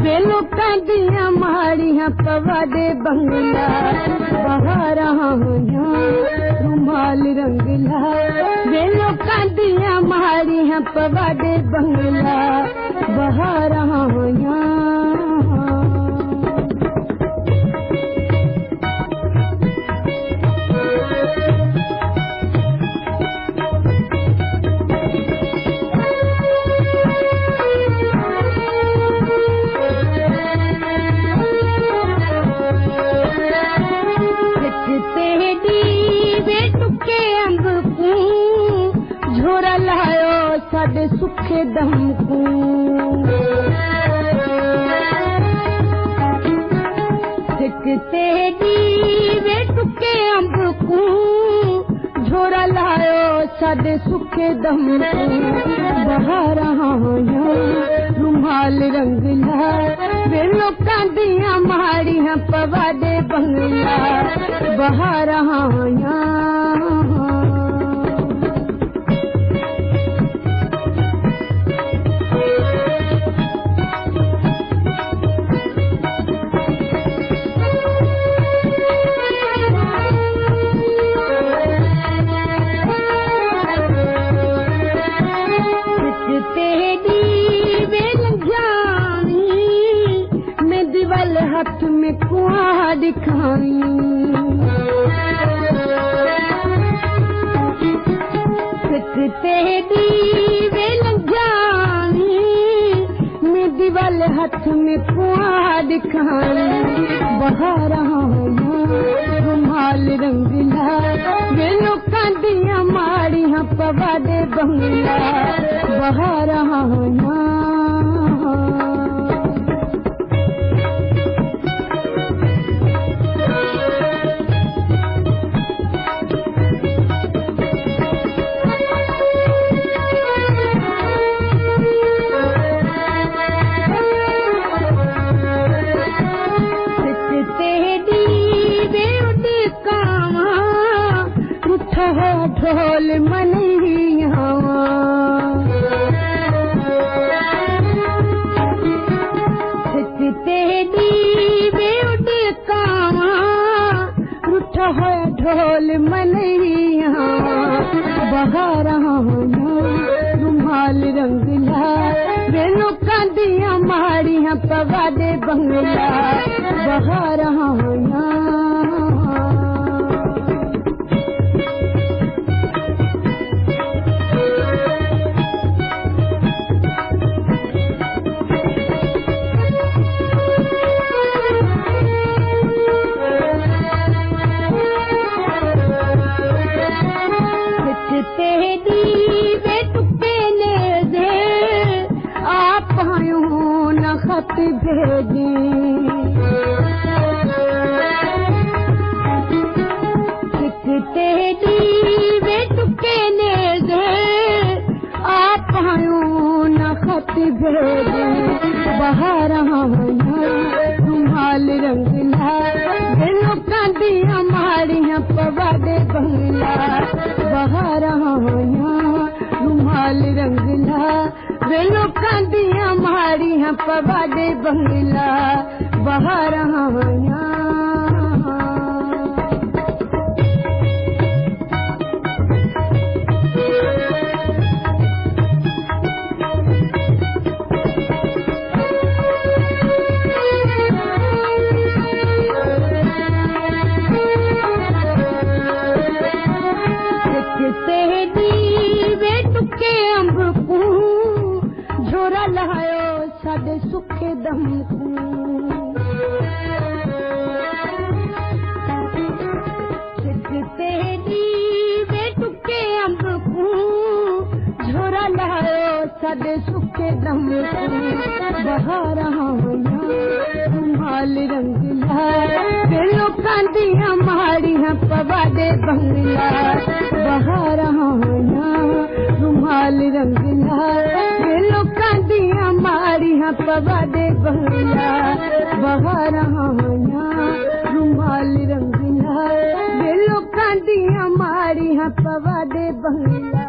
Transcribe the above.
वे लोकां दियां माड़ियां पवा दे बंगला बहारा होया रुमाल रंगला वे लोकां दियां माड़ियां पवा दे बंगला बहारा होया झोरा लायो साडे सुखे दम को वे टुके अंब को झोरा लायो साडे सुखे दम को बहारा होया रुमाल रंगला वे लोकां दियां माड़ियां पवा दे बंगला बहारा होया हाथ में कुआ दिखाई वे लजानी मैं दीवाल हाथ में कुआ दिखाई बहारा रुमाल रंगला वे लोकां दियां माड़ियां पवा दे बंगला बहारा ढोल मनिया वे उड़ कावा रुठ है ढोल मनिया बहारा रुमाल रंगला वे लोकां दियां माड़ियां पवा दे बंगला बहारा वे टुके ले दे आप न खत भेजी वे टुके ले दे आप न खत भेजी बहारा रुमाल रंगला वे लोकां दियां माड़ियां पवा दे बंगला बहारा रुमाल रंगला वे लोकां दियां माड़ियां पवा दे बंगला बहारा झोरा लायो साडे सुखे दम को वे टुके अंब को झोरा लायो साडे सुखे दम को बहारा रुमाल रंगला वे लोकां दियां माड़ियां पवा दे बंगला बहारा रुमाल रंगला वे लोकां दियां माड़ियां पवा दे बंगला बहारा रुमाल रंगला वे लोकां दियां माड़ियां पवा दे बंगला।